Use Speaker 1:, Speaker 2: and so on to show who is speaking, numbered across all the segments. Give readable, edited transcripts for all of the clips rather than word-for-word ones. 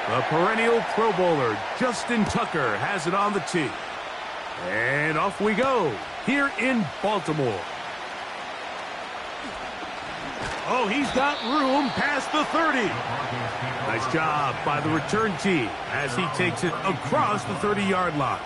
Speaker 1: The perennial Pro Bowler, Justin Tucker, has it on the tee. And off we go, here in Baltimore. Oh, he's got room past the 30. Nice job by the return team as he takes it across the 30-yard line.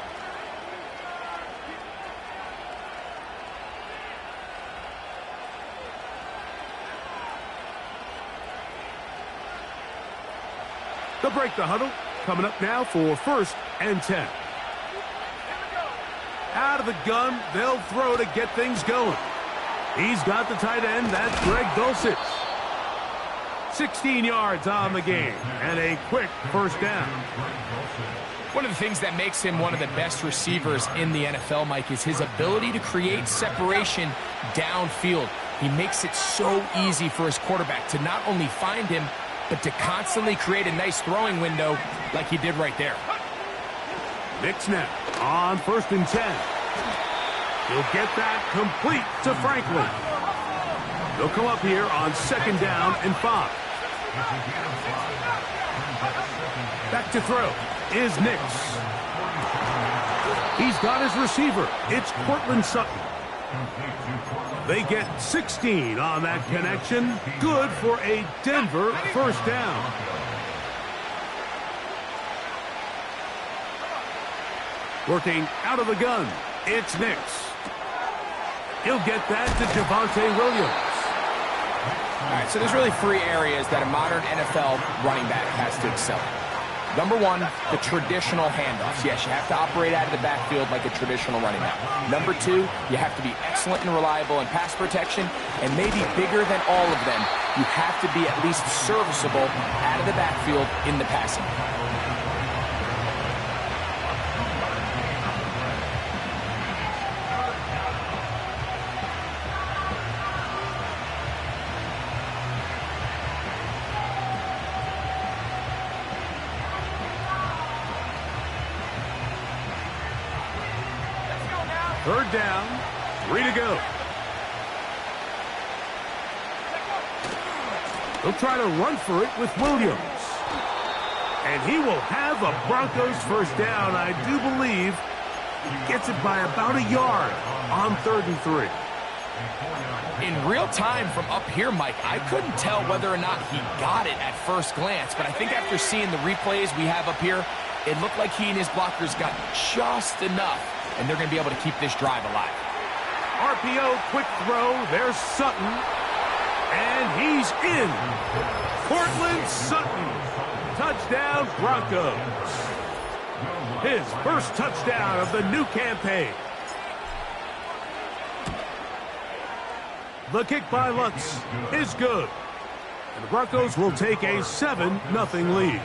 Speaker 1: They'll break the huddle. Coming up now for 1st and 10. Out of the gun, they'll throw to get things going. He's got the tight end. That's Greg Dulcich. 16 yards on the game and a quick 1st down.
Speaker 2: One of the things that makes him one of the best receivers in the NFL, Mike, is his ability to create separation downfield. He makes it so easy for his quarterback to not only find him, but to constantly create a nice throwing window like he did right there.
Speaker 1: Nick snap on 1st and 10. He'll get that complete to Franklin. They'll come up here on 2nd down and 5. Back to throw is Nix. He's got his receiver. It's Cortland Sutton. They get 16 on that connection. Good for a Denver 1st down. Working out of the gun, it's Nix. He'll get that to Javonte Williams.
Speaker 2: All right, so there's really 3 areas that a modern NFL running back has to excel in. Number 1, the traditional handoffs. Yes, you have to operate out of the backfield like a traditional running back. Number 2, you have to be excellent and reliable in pass protection, and maybe bigger than all of them, you have to be at least serviceable out of the backfield in the passing.
Speaker 1: Third down, 3 to go. He'll try to run for it with Williams. And he will have a Broncos 1st down. I do believe he gets it by about a yard on 3rd and 3.
Speaker 2: In real time from up here, Mike, I couldn't tell whether or not he got it at first glance, but I think after seeing the replays we have up here, it looked like he and his blockers got just enough, and they're going to be able to keep this drive alive.
Speaker 1: RPO, quick throw. There's Sutton. And he's in. Cortland Sutton. Touchdown, Broncos. His 1st touchdown of the new campaign. The kick by Lutz is good. And the Broncos will take a 7-0 lead.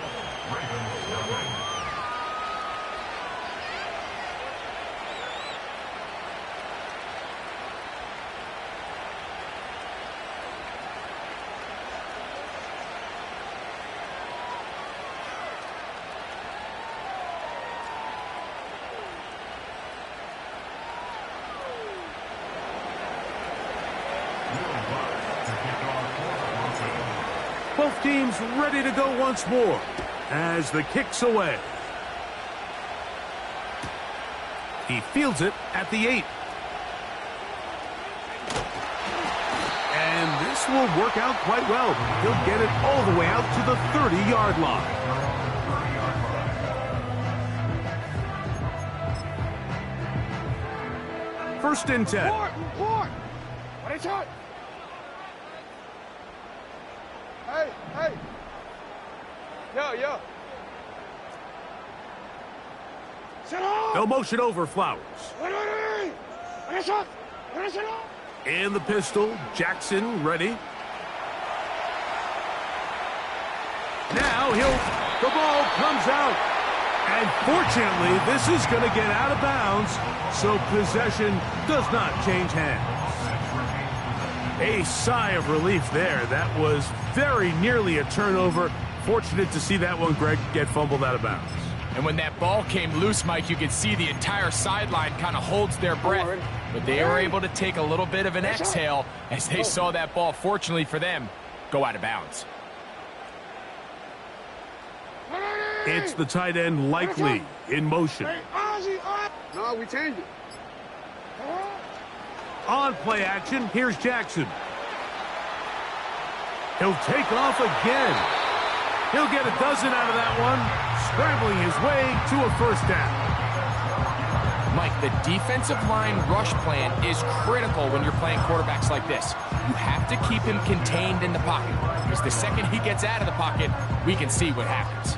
Speaker 1: Both teams ready to go once more as the kick's away. He fields it at the 8. And this will work out quite well. He'll get it all the way out to the 30-yard line. First and 10.
Speaker 3: What is it? Hey. Yo.
Speaker 1: They'll motion over Flowers. In the pistol, Jackson ready. Now the ball comes out. And fortunately, this is going to get out of bounds, so possession does not change hands. A sigh of relief there. That was very nearly a turnover. Fortunate to see that one, Greg, get fumbled out of bounds.
Speaker 2: And when that ball came loose, Mike, you could see the entire sideline kind of holds their breath. But they were able to take a little bit of an exhale as they saw that ball, fortunately for them, go out of bounds.
Speaker 1: It's the tight end Likely in motion.
Speaker 3: No, we changed it.
Speaker 1: On play action, here's Jackson. He'll take off again. He'll get a dozen out of that one, scrambling his way to a first down.
Speaker 2: Mike, the defensive line rush plan is critical when you're playing quarterbacks like this. You have to keep him contained in the pocket, because the second he gets out of the pocket, we can see what happens.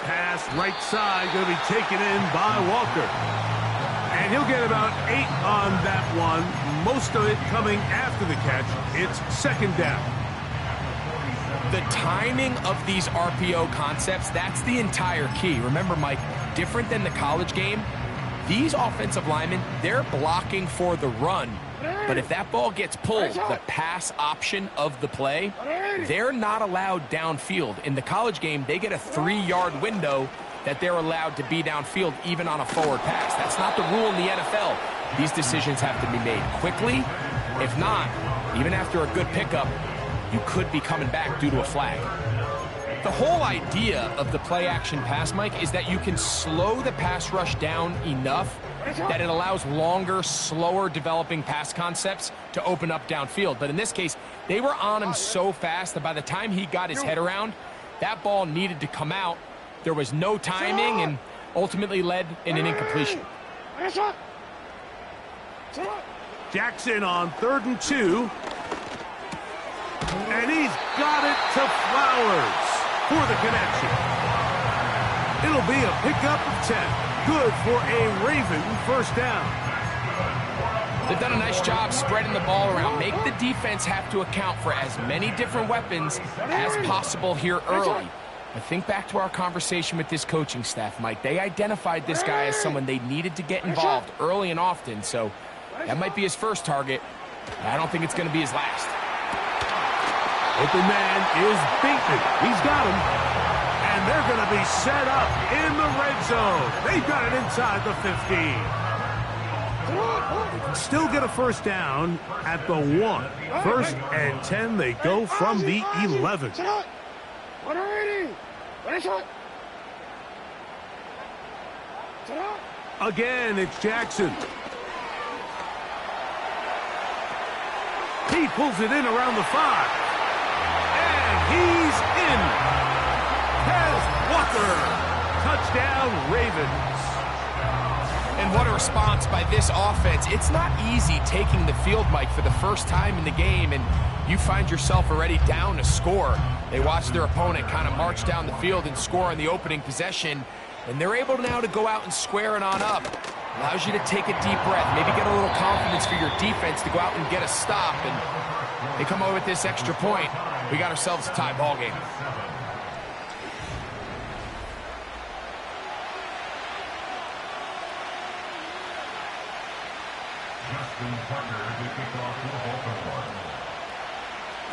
Speaker 1: Pass right side going to be taken in by Walker. And he'll get about 8 on that one, most of it coming after the catch. It's second down.
Speaker 2: The timing of these RPO concepts, that's the entire key. Remember, Mike, different than the college game, these offensive linemen, they're blocking for the run. But if that ball gets pulled, the pass option of the play, they're not allowed downfield. In the college game, they get a 3-yard window that they're allowed to be downfield even on a forward pass. That's not the rule in the NFL. These decisions have to be made quickly. If not, even after a good pickup, you could be coming back due to a flag. The whole idea of the play-action pass, Mike, is that you can slow the pass rush down enough that it allows longer, slower developing pass concepts to open up downfield. But in this case, they were on him so fast that by the time he got his head around, that ball needed to come out. There was no timing and ultimately led in an incompletion.
Speaker 1: Jackson on 3rd and 2. And he's got it to Flowers for the connection. It'll be a pickup of 10. Good for a Raven first down.
Speaker 2: They've done a nice job spreading the ball around. Make the defense have to account for as many different weapons as possible here early. But think back to our conversation with this coaching staff, Mike. They identified this guy as someone they needed to get involved early and often. So that might be his first target. I don't think it's going to be his last.
Speaker 1: Open man is Bateman. He's got him. And they're going to be set up in the red zone. They've got it inside the 15. They can still get a first down at the 1. 1st and 10, they go from the 11. Again, it's Jackson. He pulls it in around the 5. And he's in. Walker. Touchdown, Ravens.
Speaker 2: And what a response by this offense. It's not easy taking the field, Mike, for the first time in the game, and you find yourself already down to score. They watch their opponent kind of march down the field and score on the opening possession, and they're able now to go out and square it on up. Allows you to take a deep breath, maybe get a little confidence for your defense to go out and get a stop, and they come away with this extra point. We got ourselves a tie ball game.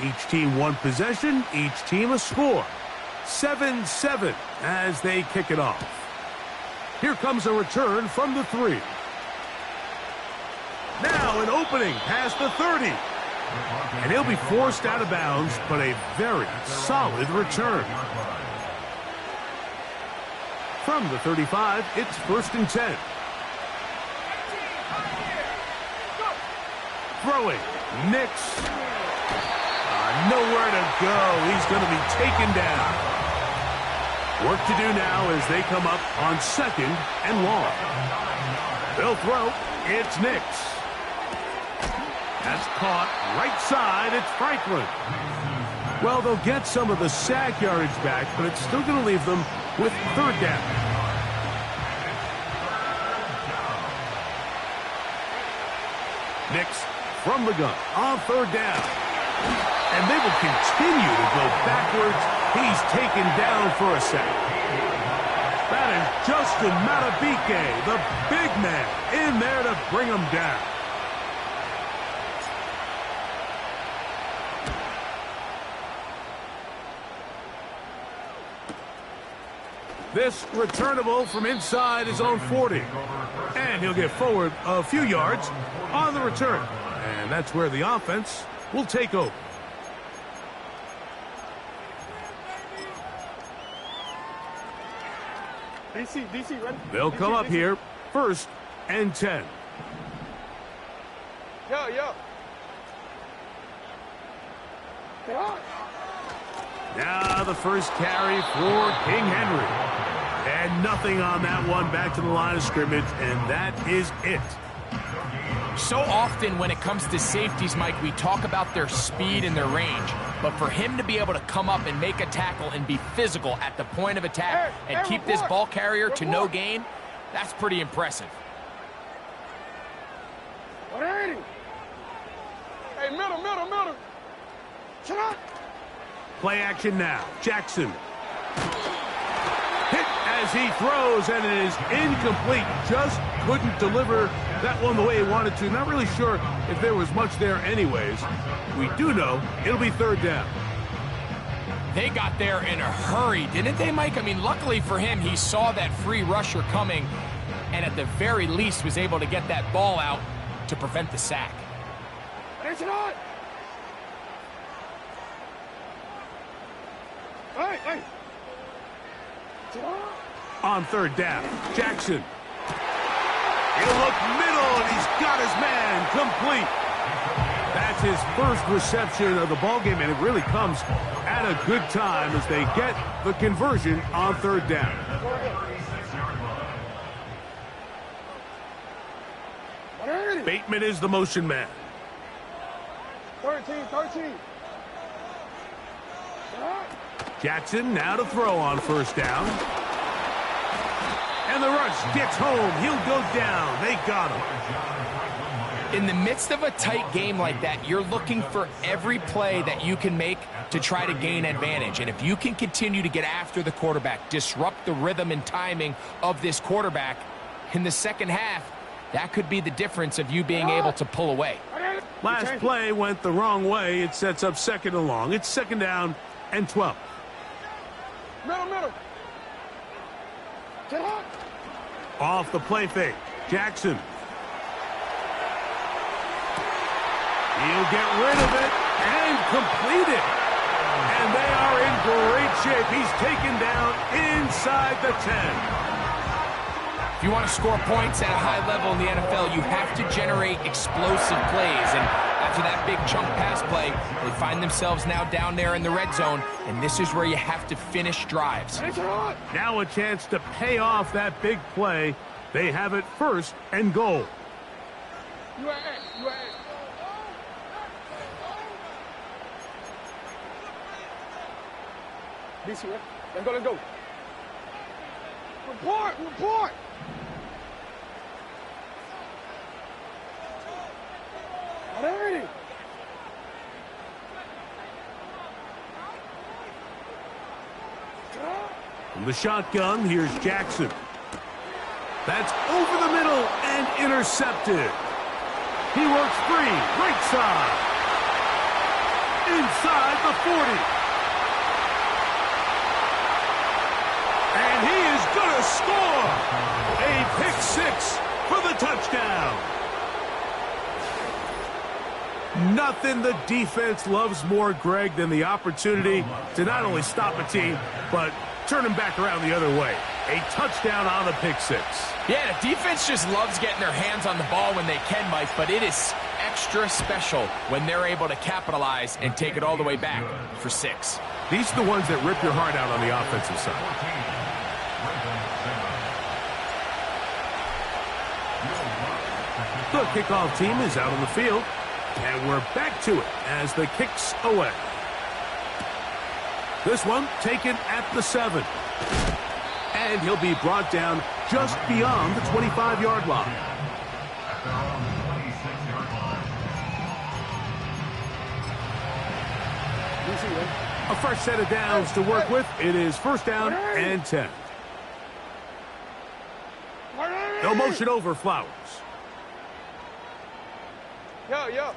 Speaker 1: Each team one possession, each team a score. 7-7 as they kick it off. Here comes a return from the 3. Now an opening past the 30. And he'll be forced out of bounds, but a very solid return. From the 35, it's 1st and 10. Throwing, Nix. Nowhere to go. He's going to be taken down. Work to do now as they come up on 2nd and long. They'll throw. It's Nix. That's caught right side. It's Franklin. Well, they'll get some of the sack yardage back, but it's still going to leave them with 3rd down. Nix from the gun on 3rd down. And they will continue to go backwards. He's taken down for a sack. That is Justin Matabike, the big man, in there to bring him down. This returnable from inside his own 40. And he'll get forward a few yards on the return. And that's where the offense will take over.
Speaker 3: DC, ready?
Speaker 1: They'll come up here, 1st and 10.
Speaker 3: Yo.
Speaker 1: Now the first carry for King Henry. And nothing on that one, back to the line of scrimmage, and that is it.
Speaker 2: So often when it comes to safeties, Mike, we talk about their speed and their range. But for him to be able to come up and make a tackle and be physical at the point of attack and keep this ball carrier to no gain, that's pretty impressive.
Speaker 3: Hey, middle. Shut up.
Speaker 1: Play action now. Jackson. Hit as he throws, and it is incomplete. Just couldn't deliver that one the way he wanted to. Not really sure if there was much there anyways. We do know it'll be 3rd down.
Speaker 2: They got there in a hurry, didn't they, Mike? I mean, luckily for him, he saw that free rusher coming and at the very least was able to get that ball out to prevent the sack.
Speaker 3: It's not. Hey.
Speaker 1: On 3rd down, Jackson. He'll look middle, and he's got his man complete. That's his first reception of the ballgame, and it really comes at a good time as they get the conversion on 3rd down. Bateman is the motion man.
Speaker 3: 13.
Speaker 1: Jackson now to throw on 1st down. And the rush gets home. He'll go down. They got him.
Speaker 2: In the midst of a tight game like that, you're looking for every play that you can make to try to gain advantage. And if you can continue to get after the quarterback, disrupt the rhythm and timing of this quarterback in the second half, that could be the difference of you being able to pull away.
Speaker 1: Last play went the wrong way. It sets up 2nd and long. It's 2nd down and 12.
Speaker 3: Middle. Get up.
Speaker 1: Off the play fake. Jackson. He'll get rid of it and complete it. And they are in great shape. He's taken down inside the 10.
Speaker 2: If you want to score points at a high level in the NFL, you have to generate explosive plays. And after that big chunk pass play, they find themselves now down there in the red zone, and this is where you have to finish drives.
Speaker 1: Now a chance to pay off that big play. They have it 1st and goal.
Speaker 3: DC, let's go. Report. Alrighty.
Speaker 1: From the shotgun, here's Jackson. That's over the middle and intercepted. He works free, right side. Inside the 40. And he is going to score. A pick 6 for the touchdown. Nothing the defense loves more, Greg, than the opportunity to not only stop a team, but turn them back around the other way. A touchdown on the pick 6.
Speaker 2: Yeah, the defense just loves getting their hands on the ball when they can, Mike, but it is extra special when they're able to capitalize and take it all the way back for 6.
Speaker 1: These are the ones that rip your heart out on the offensive side. The kickoff team is out on the field, and we're back to it as the kick's away. This one taken at the 7. And he'll be brought down just beyond the 25-yard line. A fresh set of downs to work with. It is 1st down and 10. No motion over Flowers.
Speaker 3: Yo.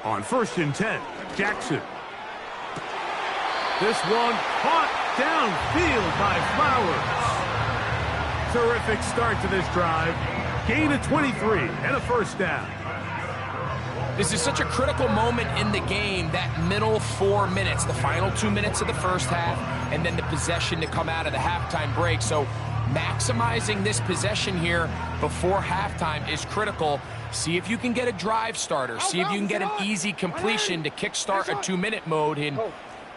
Speaker 1: On 1st and 10, Jackson. This one caught downfield by Flowers. Terrific start to this drive. Gain of 23 and a first down.
Speaker 2: This is such a critical moment in the game, that middle 4 minutes, the final 2 minutes of the first half, and then the possession to come out of the halftime break. So maximizing this possession here before halftime is critical. See if you can get a drive starter. See if you can get an easy completion to kickstart a 2-minute mode. And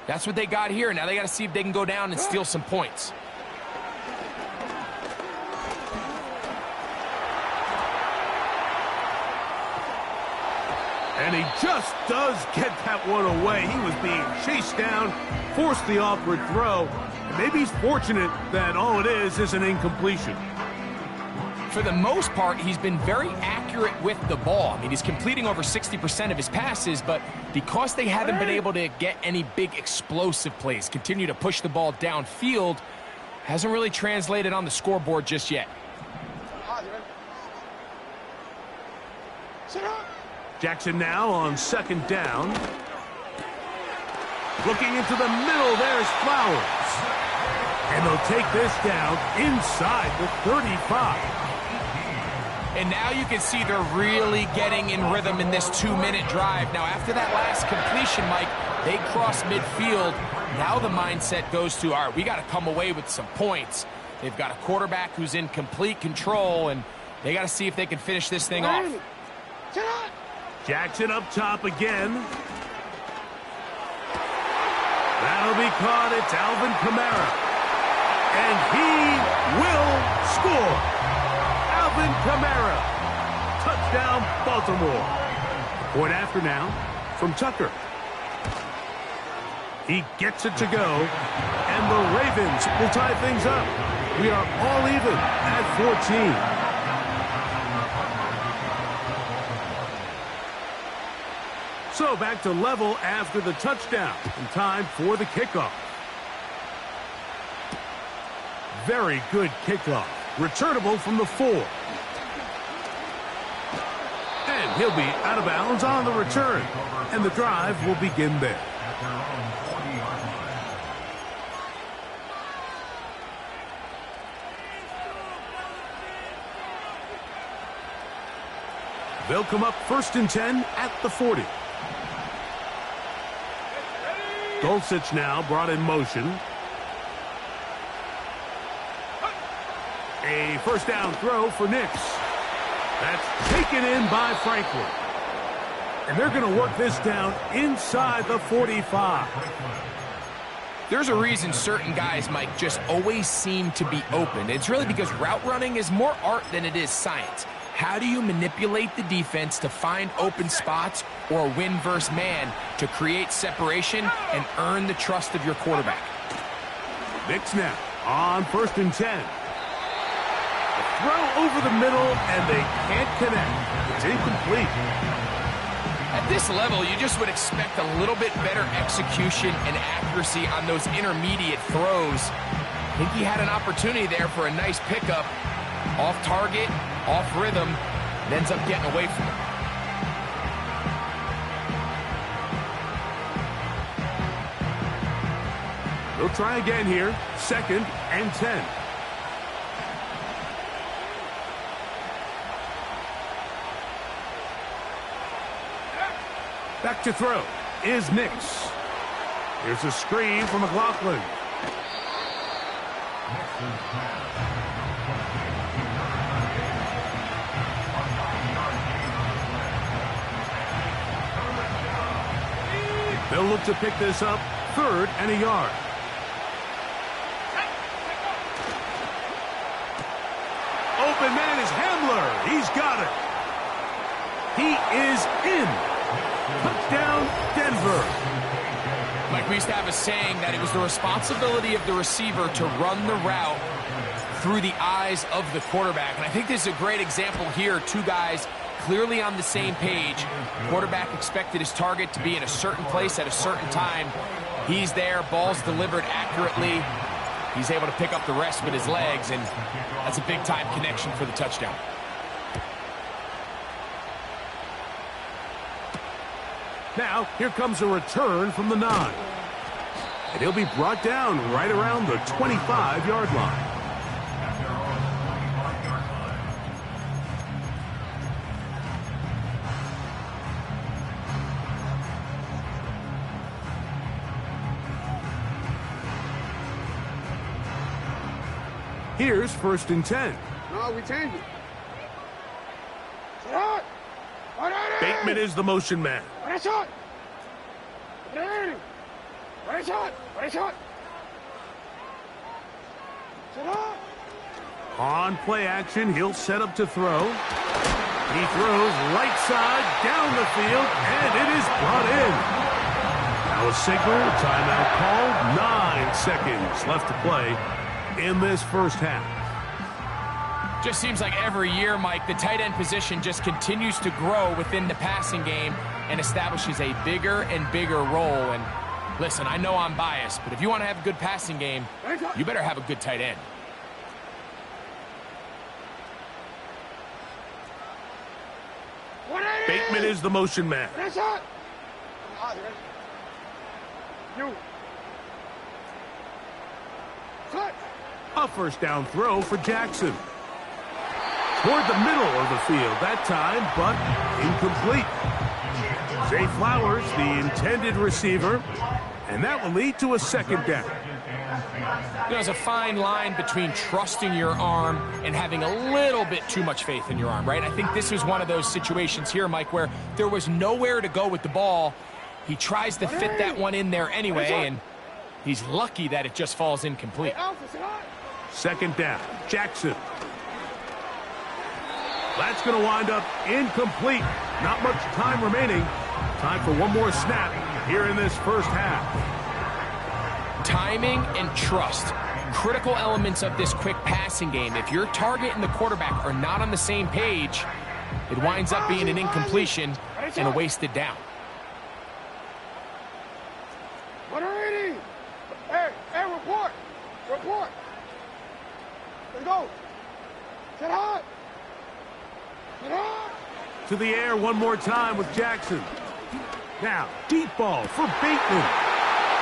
Speaker 2: that's what they got here. Now they got to see if they can go down and steal some points.
Speaker 1: And he just does get that one away. He was being chased down, forced the awkward throw. And maybe he's fortunate that all it is an incompletion.
Speaker 2: For the most part, he's been very accurate with the ball. I mean, he's completing over 60% of his passes, but because they haven't been able to get any big explosive plays, continue to push the ball downfield, hasn't really translated on the scoreboard just yet.
Speaker 1: Jackson now on second down. Looking into the middle, there's Flowers. And they'll take this down inside the 35.
Speaker 2: And now you can see they're really getting in rhythm in this 2-minute drive. Now, after that last completion, Mike, they cross midfield. Now the mindset goes to, all right, we got to come away with some points. They've got a quarterback who's in complete control, and they got to see if they can finish this thing off.
Speaker 1: Jackson up top again. That'll be caught. It's Alvin Kamara. And he will score. Alvin Kamara. Touchdown, Baltimore. Point after now from Tucker. He gets it to go. And the Ravens will tie things up. We are all even at 14. So back to level after the touchdown. And time for the kickoff. Very good kickoff. Returnable from the 4. And he'll be out of bounds on the return. And the drive will begin there. They'll come up 1st and 10 at the 40. Dulcich now brought in motion. A first down throw for Nix. That's taken in by Franklin. And they're going to work this down inside the 45.
Speaker 2: There's a reason certain guys, Mike, just always seem to be open. It's really because route running is more art than it is science. How do you manipulate the defense to find open spots or win versus man to create separation and earn the trust of your quarterback?
Speaker 1: Nix now on 1st and 10. A throw over the middle, and they can't connect. It's incomplete.
Speaker 2: At this level, you just would expect a little bit better execution and accuracy on those intermediate throws. I think he had an opportunity there for a nice pickup. Off target, off rhythm, and ends up getting away from it.
Speaker 1: They'll try again here. 2nd and 10. Back to throw is Nix. Here's a screen from McLaughlin. They'll look to pick this up 3rd and a yard. Open man is Hamler. He's got it. He is in. Touchdown, Denver.
Speaker 2: Mike, we used to have a saying that it was the responsibility of the receiver to run the route through the eyes of the quarterback. And I think this is a great example here. Two guys clearly on the same page. Quarterback expected his target to be in a certain place at a certain time. He's there, ball's delivered accurately. He's able to pick up the rest with his legs, and that's a big-time connection for the touchdown.
Speaker 1: Now, here comes a return from the 9. And he'll be brought down right around the 25-yard line. Here's 1st and 10.
Speaker 3: No, we change it.
Speaker 1: Bateman is the motion man. On play action, he'll set up to throw. He throws right side down the field, and it is brought in. Now a signal, timeout called. 9 seconds left to play in this first half.
Speaker 2: Just seems like every year, Mike, the tight end position just continues to grow within the passing game and establishes a bigger and bigger role. And listen, I know I'm biased, but if you want to have a good passing game, you better have a good tight end.
Speaker 1: Bateman is the motion man. A first down throw for Jackson. Toward the middle of the field that time, but incomplete. Zay Flowers, the intended receiver, and that will lead to a second down.
Speaker 2: There's a fine line between trusting your arm and having a little bit too much faith in your arm, right? I think this was one of those situations here, Mike, where there was nowhere to go with the ball. He tries to fit that one in there anyway, and he's lucky that it just falls incomplete.
Speaker 1: Second down, Jackson. That's going to wind up incomplete. Not much time remaining. Time for one more snap here in this first half.
Speaker 2: Timing and trust, critical elements of this quick passing game. If your target and the quarterback are not on the same page, it winds up being an incompletion and a wasted down.
Speaker 3: Hey, report. Let's go. Set hot.
Speaker 1: To the air one more time with Jackson. Now, deep ball for Bateman.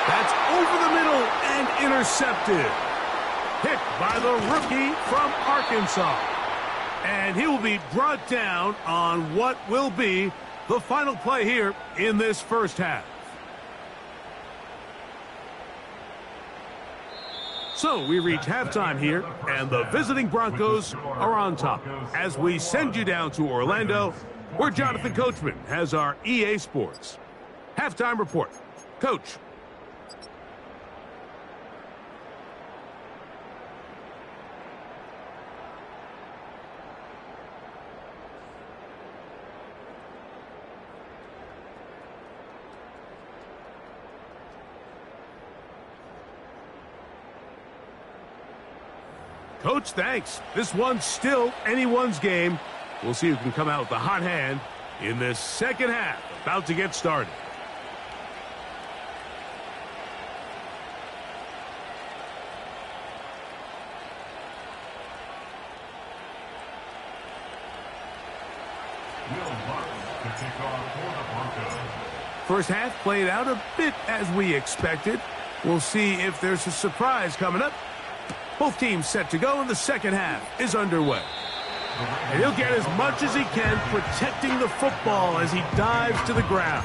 Speaker 1: That's over the middle and intercepted. Hit by the rookie from Arkansas. And he will be brought down on what will be the final play here in this first half. So we reach halftime here, and the visiting Broncos are on top. As we send you down to Orlando, where Jonathan Coachman has our EA Sports halftime report. Coach. Coach, thanks. This one's still anyone's game. We'll see who can come out with the hot hand in this second half. About to get started. First half played out a bit as we expected. We'll see if there's a surprise coming up. Both teams set to go, and the second half is underway. And he'll get as much as he can protecting the football as he dives to the ground.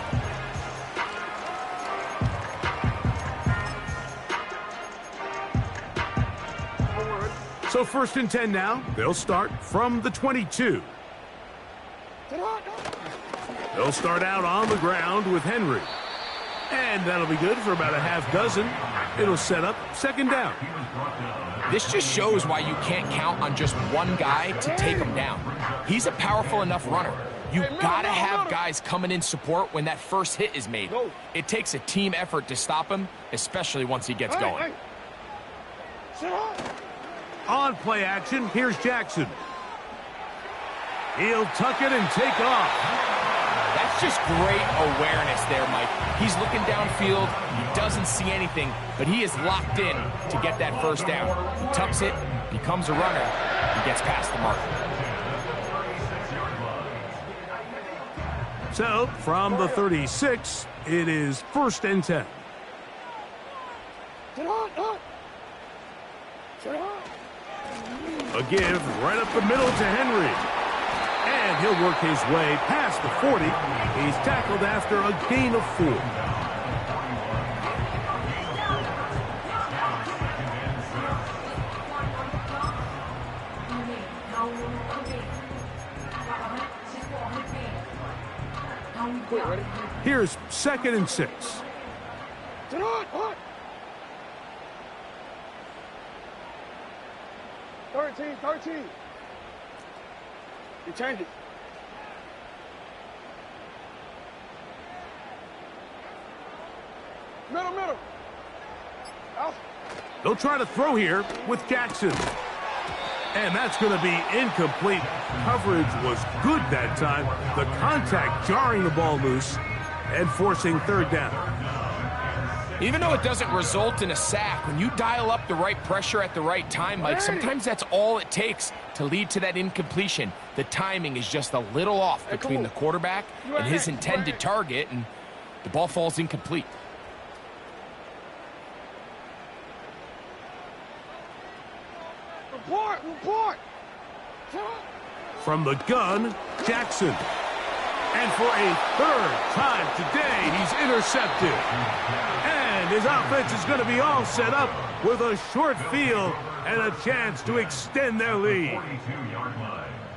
Speaker 1: So 1st and 10 now. They'll start from the 22. They'll start out on the ground with Henry. And that'll be good for about a half dozen. It'll set up second down.
Speaker 2: This just shows why you can't count on just one guy to take him down. He's a powerful enough runner. You've got to have guys coming in support when that first hit is made. It takes a team effort to stop him, especially once he gets going.
Speaker 1: On play action, here's Jackson. He'll tuck it and take off.
Speaker 2: That's just great awareness there, Mike. He's looking downfield. He doesn't see anything, but he is locked in to get that first down. He tucks it, becomes a runner, and gets past the mark. So, from the 36, it is 1st and 10.
Speaker 3: Sit hot, hot. Sit hot.
Speaker 1: A give right up the middle to Henry. And he'll work his way past the 40. He's tackled after a gain of 4. Here's 2nd and 6.
Speaker 3: Sit hot, hot. 13. You change it. Middle. Out.
Speaker 1: They'll try to throw here with Jackson. And that's going to be incomplete. Coverage was good that time. The contact jarring the ball loose and forcing 3rd down.
Speaker 2: Even though it doesn't result in a sack, when you dial up the right pressure at the right time, Mike, sometimes that's all it takes to lead to that incompletion. The timing is just a little off between the quarterback and his intended target, and the ball falls incomplete.
Speaker 3: Report.
Speaker 1: From the gun, Jackson. And for a 3rd time today, he's intercepted. And his offense is going to be all set up with a short field and a chance to extend their lead.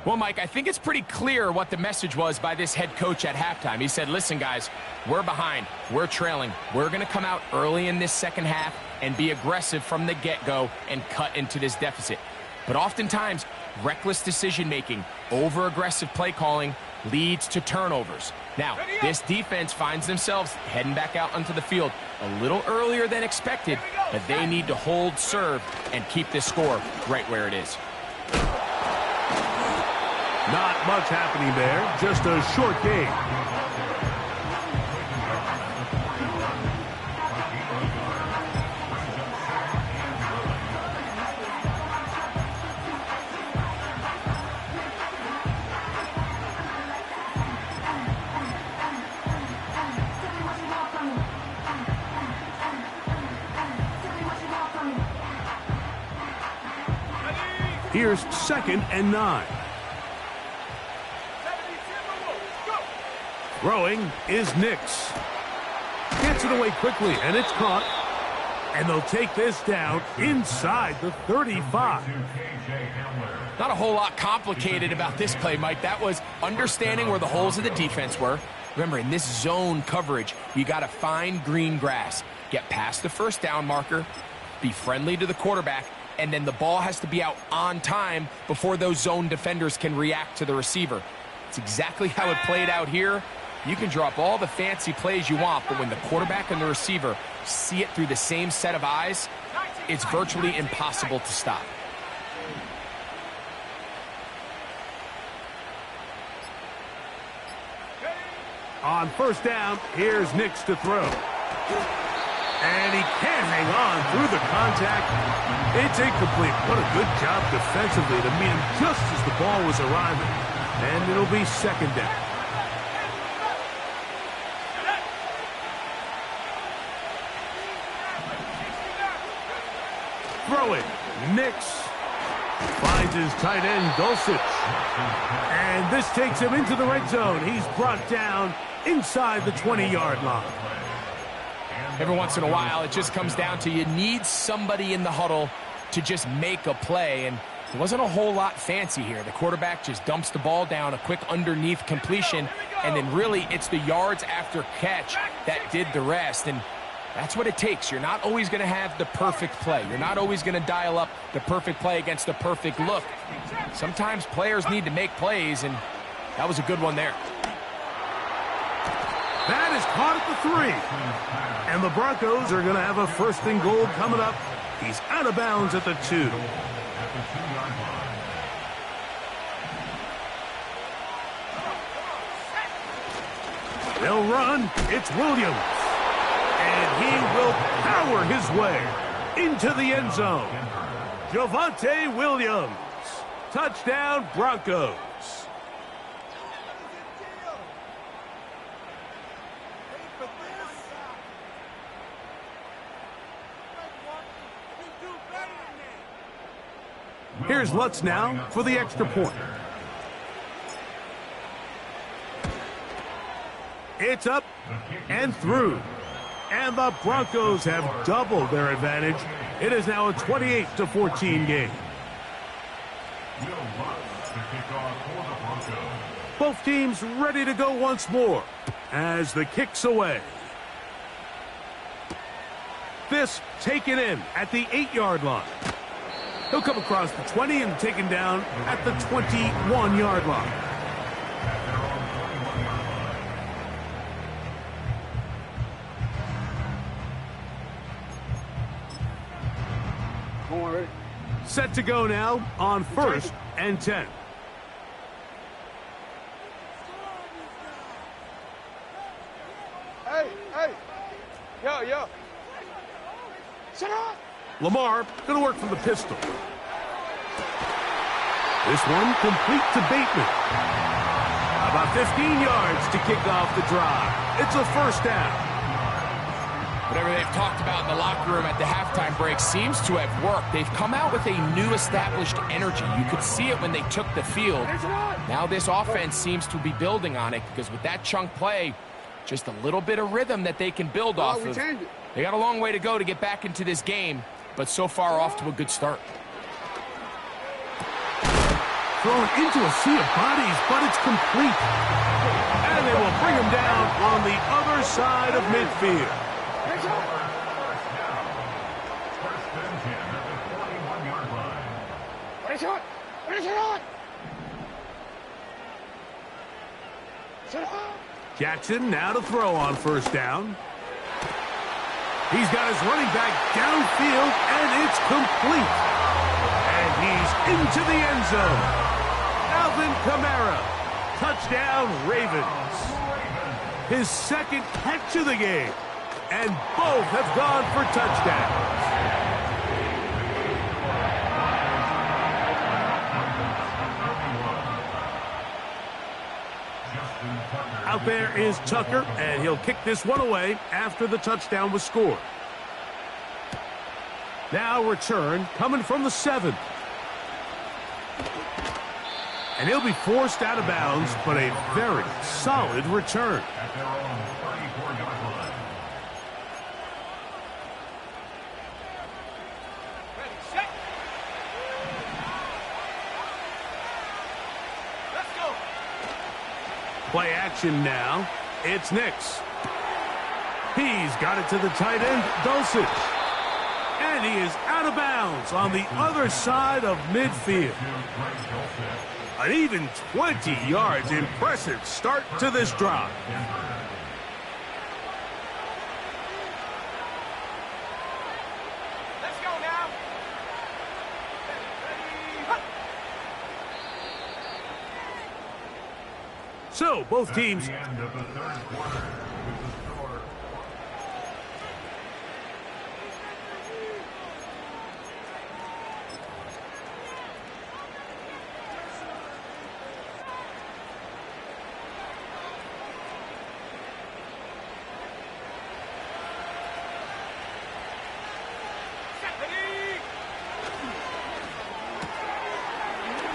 Speaker 2: Well, Mike, I think it's pretty clear what the message was by this head coach at halftime. He said, listen, guys, we're behind. We're trailing. We're going to come out early in this second half and be aggressive from the get-go and cut into this deficit. But oftentimes, reckless decision-making, over-aggressive play calling leads to turnovers. Now, this defense finds themselves heading back out onto the field a little earlier than expected, but they need to hold serve and keep this score right where it is.
Speaker 1: Not much happening there, just a short game. Here's 2nd and 9. Throwing is Nix. Gets it away quickly, and it's caught. And they'll take this down inside the 35.
Speaker 2: Not a whole lot complicated about this play, Mike. That was understanding where the holes of the defense were. Remember, in this zone coverage, you got to find green grass. Get past the 1st down marker, be friendly to the quarterback, and then the ball has to be out on time before those zone defenders can react to the receiver. It's exactly how it played out here. You can drop all the fancy plays you want, but when the quarterback and the receiver see it through the same set of eyes, it's virtually impossible to stop.
Speaker 1: On 1st down, here's Nix to throw. And he can't hang on through the contact. It's incomplete. What a good job defensively to meet him just as the ball was arriving. And it'll be 2nd down. Throw it. Nix finds his tight end, Dulcich. And this takes him into the red zone. He's brought down inside the 20-yard line.
Speaker 2: Every once in a while, it just comes down to you need somebody in the huddle to just make a play, and there wasn't a whole lot fancy here. The quarterback just dumps the ball down, a quick underneath completion, and then really it's the yards after catch that did the rest, and that's what it takes. You're not always going to have the perfect play. You're not always going to dial up the perfect play against the perfect look. Sometimes players need to make plays, and that was a good one there.
Speaker 1: That is caught at the 3. And the Broncos are going to have a 1st and goal coming up. He's out of bounds at the 2. They'll run. It's Williams. And he will power his way into the end zone. Javonte Williams. Touchdown, Broncos. Here's Lutz now for the extra point. It's up and through. And the Broncos have doubled their advantage. It is now a 28-14 game. Both teams ready to go once more as the kick's away. This taken in at the 8-yard line. He'll come across the 20 and taken down at the 21-yard line. Set to go now on 1st and 10.
Speaker 3: Hey. Yo. Sit up.
Speaker 1: Lamar going to work from the pistol. This one complete to Bateman. About 15 yards to kick off the drive. It's a first down.
Speaker 2: Whatever they've talked about in the locker room at the halftime break seems to have worked. They've come out with a new established energy. You could see it when they took the field. Now this offense seems to be building on it because with that chunk play, just a little bit of rhythm that they can build off of. They got a long way to go to get back into this game, but so far off to a good start.
Speaker 1: Thrown into a sea of bodies, but it's complete. And they will bring him down on the other side of midfield. Jackson now to throw on first down. He's got his running back downfield, and it's complete. And he's into the end zone. Alvin Kamara, touchdown Ravens. His second catch of the game, and both have gone for touchdowns. Out there is Tucker, and he'll kick this one away after the touchdown was scored. Now return coming from the 7. And he'll be forced out of bounds, but a very solid return. Play action now. It's Nix. He's got it to the tight end, Dulcich. And he is out of bounds on the other side of midfield. An even 20 yards. Impressive start to this drive.
Speaker 3: Let's go now.
Speaker 1: So, both teams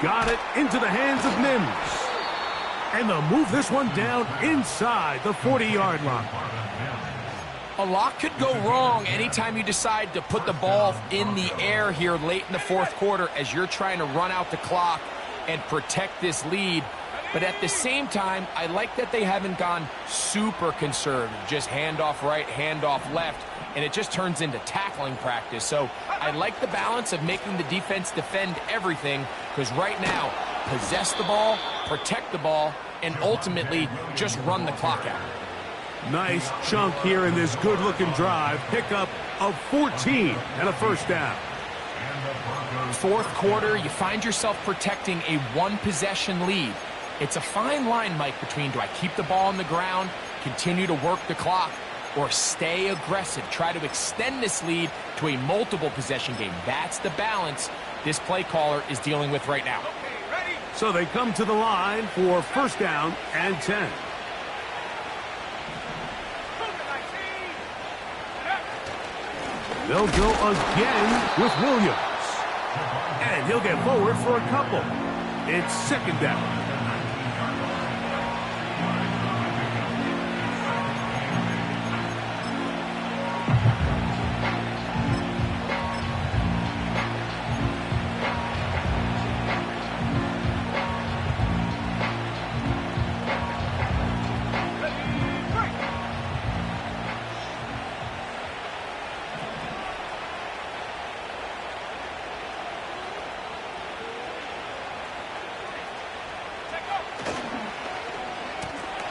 Speaker 1: got it into the hands of Mims. And they'll move this one down inside the 40-yard line.
Speaker 2: A lot could go wrong anytime you decide to put the ball in the air here late in the fourth quarter as you're trying to run out the clock and protect this lead. But at the same time, I like that they haven't gone super conservative, just handoff right, handoff left, and it just turns into tackling practice. So I like the balance of making the defense defend everything, because right now, possess the ball, protect the ball, and ultimately just run the clock out.
Speaker 1: Nice chunk here in this good-looking drive. Pickup of 14 and a first down.
Speaker 2: Fourth quarter, you find yourself protecting a one-possession lead. It's a fine line, Mike, between do I keep the ball on the ground, continue to work the clock, or stay aggressive, try to extend this lead to a multiple-possession game. That's the balance this play caller is dealing with right now.
Speaker 1: So they come to the line for first down and 10. They'll go again with Williams. And he'll get forward for a couple. It's second down.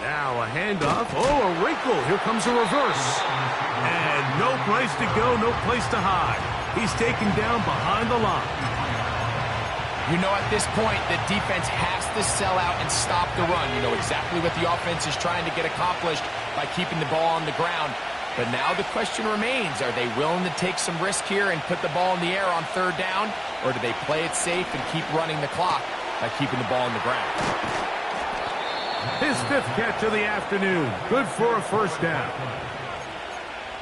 Speaker 1: Now a handoff. Oh, a wrinkle. Here comes a reverse. And no place to go, no place to hide. He's taken down behind the line.
Speaker 2: You know, at this point, the defense has to sell out and stop the run. You know exactly what the offense is trying to get accomplished by keeping the ball on the ground. But now the question remains, are they willing to take some risk here and put the ball in the air on third down? Or do they play it safe and keep running the clock by keeping the ball on the ground?
Speaker 1: His fifth catch of the afternoon. Good for a first down.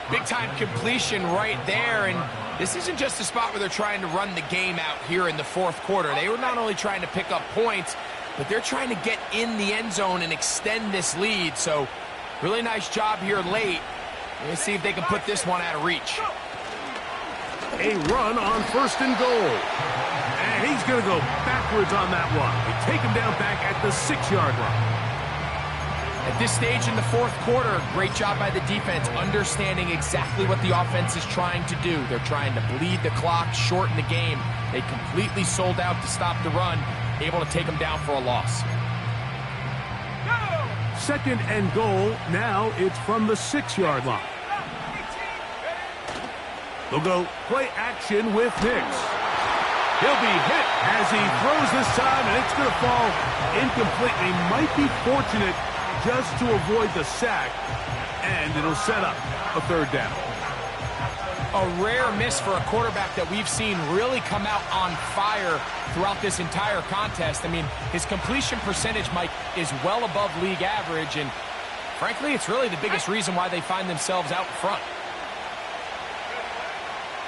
Speaker 2: Big-time completion right there, and this isn't just a spot where they're trying to run the game out here in the fourth quarter. They were not only trying to pick up points, but they're trying to get in the end zone and extend this lead. So, really nice job here late. Let's see if they can put this one out of reach.
Speaker 1: A run on first and goal. And he's going to go backwards on that one. They take him down back at the 6-yard line.
Speaker 2: At this stage in the fourth quarter, great job by the defense, understanding exactly what the offense is trying to do. They're trying to bleed the clock, shorten the game. They completely sold out to stop the run, able to take them down for a loss.
Speaker 1: Second and goal. Now it's from the 6-yard line. They'll go play action with Nix. He'll be hit as he throws this time, and it's going to fall incomplete. He might be fortunate just to avoid the sack, and it'll set up a third down.
Speaker 2: A rare miss for a quarterback that we've seen really come out on fire throughout this entire contest. I mean, his completion percentage, Mike, is well above league average, and frankly, it's really the biggest reason why they find themselves out in front.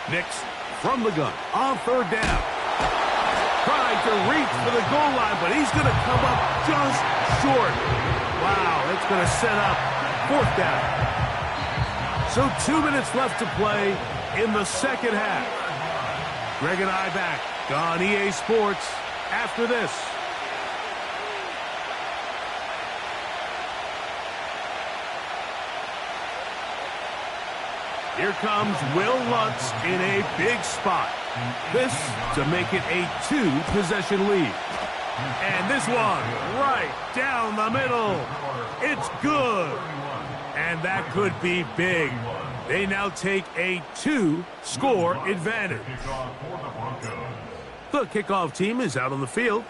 Speaker 1: Nix from the gun on third down. Trying to reach for the goal line, but he's going to come up just short. Wow, that's going to set up fourth down. So 2 minutes left to play in the second half. Greg and I back on EA Sports after this. Here comes Will Lutz in a big spot. This to make it a 2-possession lead. And this one right down the middle. It's good. And that could be big. They now take a 2-score advantage. The kickoff team is out on the field.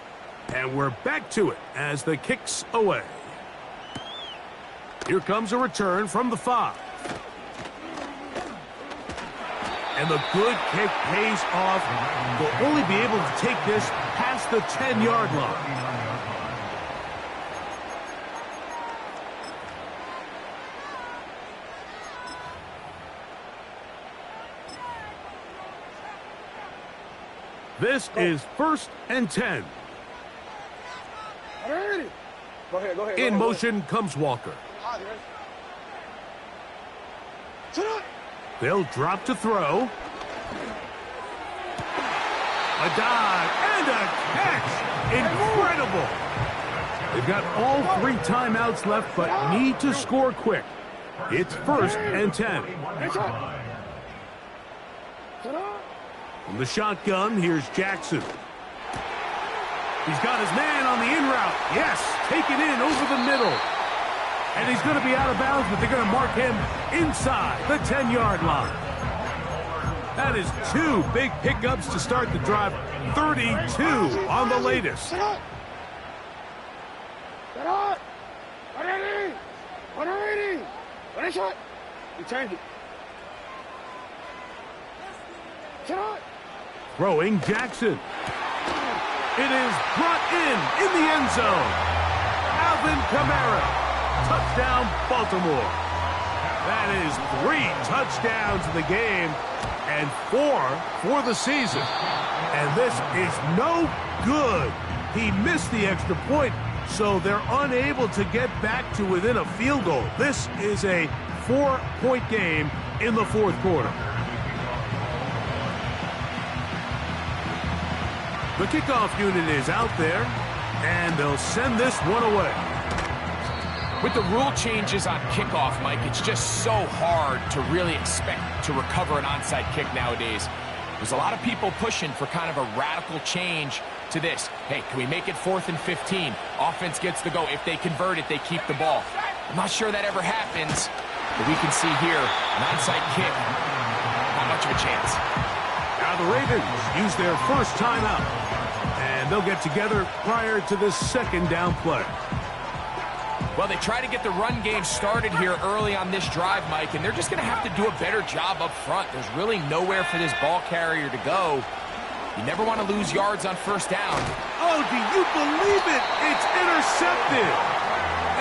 Speaker 1: And we're back to it as the kick's away. Here comes a return from the 5. And the good kick pays off. They'll only be able to take this past the 10-yard line. This is 1st and 10.
Speaker 3: Go ahead.
Speaker 1: In motion comes Walker. They'll drop to throw. A dive and a catch. Incredible. They've got all 3 timeouts left, but need to score quick. It's 1st and 10. From the shotgun, here's Jackson. He's got his man on the in route. Yes, taken in over the middle. And he's going to be out of bounds, but they're going to mark him inside the 10-yard line. That is 2 big pickups to start the drive. 32 on the latest. Throwing Jackson. It is brought in the end zone. Alvin Kamara. Touchdown, Baltimore. That is 3 touchdowns in the game and 4 for the season. And this is no good. He missed the extra point, so they're unable to get back to within a field goal. This is a 4-point game in the fourth quarter. The kickoff unit is out there, and they'll send this one away.
Speaker 2: With the rule changes on kickoff, Mike, it's just so hard to really expect to recover an onside kick nowadays. There's a lot of people pushing for kind of a radical change to this. Hey, can we make it 4th and 15? Offense gets the go. If they convert it, they keep the ball. I'm not sure that ever happens, but we can see here, an onside kick, not much of a chance.
Speaker 1: Now the Ravens use their first timeout, and they'll get together prior to this second down play.
Speaker 2: Well, they try to get the run game started here early on this drive, Mike, and they're just going to have to do a better job up front. There's really nowhere for this ball carrier to go. You never want to lose yards on first down.
Speaker 1: Oh, do you believe it? It's intercepted.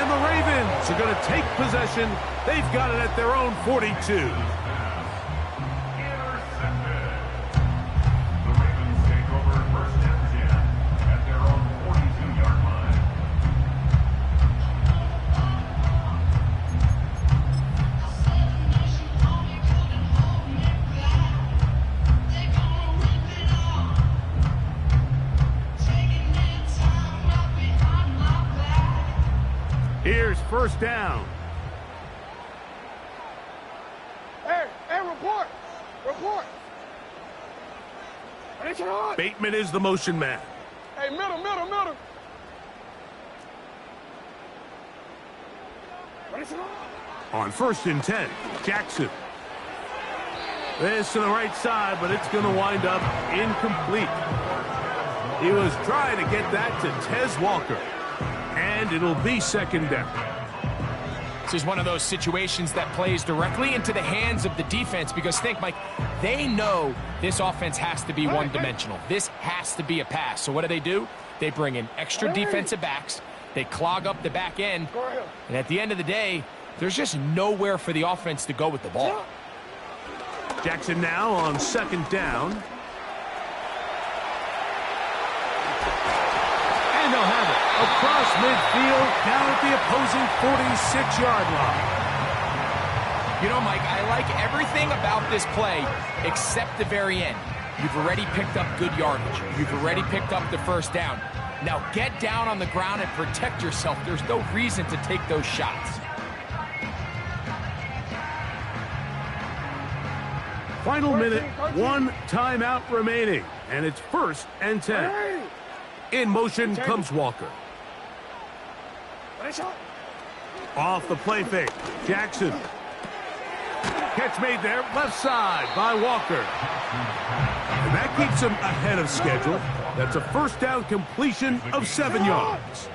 Speaker 1: And the Ravens are going to take possession. They've got it at their own 42. Here's first down.
Speaker 3: Hey, report. Report.
Speaker 1: Bateman is the motion man.
Speaker 3: Hey, middle.
Speaker 1: On 1st and 10, Jackson. This to the right side, but it's going to wind up incomplete. He was trying to get that to Tez Walker. And it'll be second down.
Speaker 2: This is one of those situations that plays directly into the hands of the defense because think, Mike, they know this offense has to be one-dimensional. This has to be a pass. So what do? They bring in extra defensive backs. They clog up the back end. And at the end of the day, there's just nowhere for the offense to go with the ball.
Speaker 1: Jackson now on 2nd down. And they'll have it across midfield, down at the opposing 46-yard line.
Speaker 2: You know, Mike, I like everything about this play except the very end. You've already picked up good yardage. You've already picked up the first down. Now get down on the ground and protect yourself. There's no reason to take those shots.
Speaker 1: Final minute, 1 timeout remaining, and it's 1st and 10. In motion comes Walker. Off the play fake, Jackson. Catch made there, left side by Walker. And that keeps him ahead of schedule. That's a first down completion of 7 yards.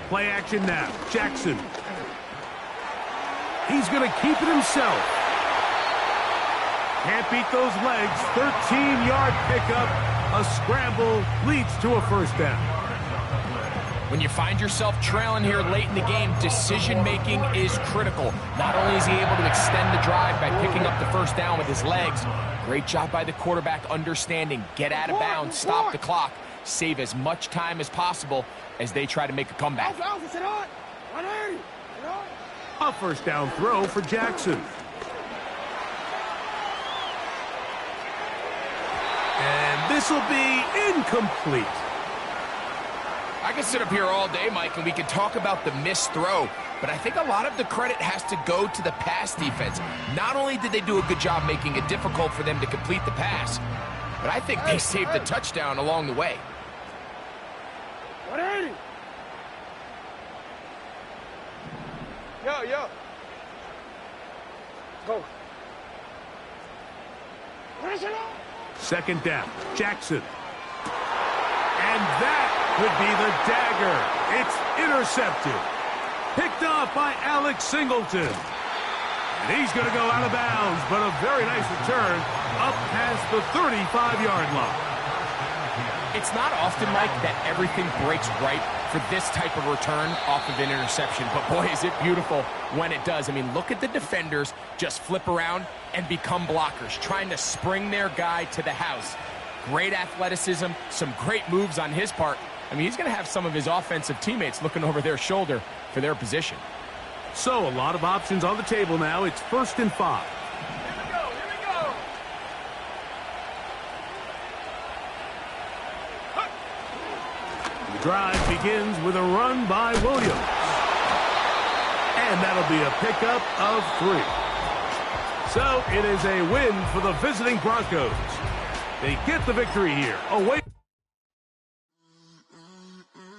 Speaker 1: Play action now, Jackson. He's going to keep it himself. Can't beat those legs. 13-yard pickup. A scramble leads to a first down.
Speaker 2: When you find yourself trailing here late in the game, decision-making is critical. Not only is he able to extend the drive by picking up the first down with his legs, great job by the quarterback understanding, get out of bounds, stop the clock, save as much time as possible as they try to make a comeback.
Speaker 1: A first down throw for Jackson. And this will be incomplete.
Speaker 2: I can sit up here all day, Mike, and we can talk about the missed throw, but I think a lot of the credit has to go to the pass defense. Not only did they do a good job making it difficult for them to complete the pass, but I think they saved the touchdown along the way.
Speaker 3: 180. Yo. Go.
Speaker 1: Second down, Jackson. And that would be the dagger. It's intercepted. Picked off by Alex Singleton. And he's going to go out of bounds, but a very nice return up past the 35-yard line.
Speaker 2: It's not often, Mike, that everything breaks right for this type of return off of an interception. But, boy, is it beautiful when it does. I mean, look at the defenders just flip around and become blockers, trying to spring their guy to the house. Great athleticism, some great moves on his part. I mean, he's going to have some of his offensive teammates looking over their shoulder for their position.
Speaker 1: So, a lot of options on the table now. It's 1st and 5. The drive begins with a run by Williams. And that'll be a pickup of 3. So, it is a win for the visiting Broncos. They get the victory here. Away.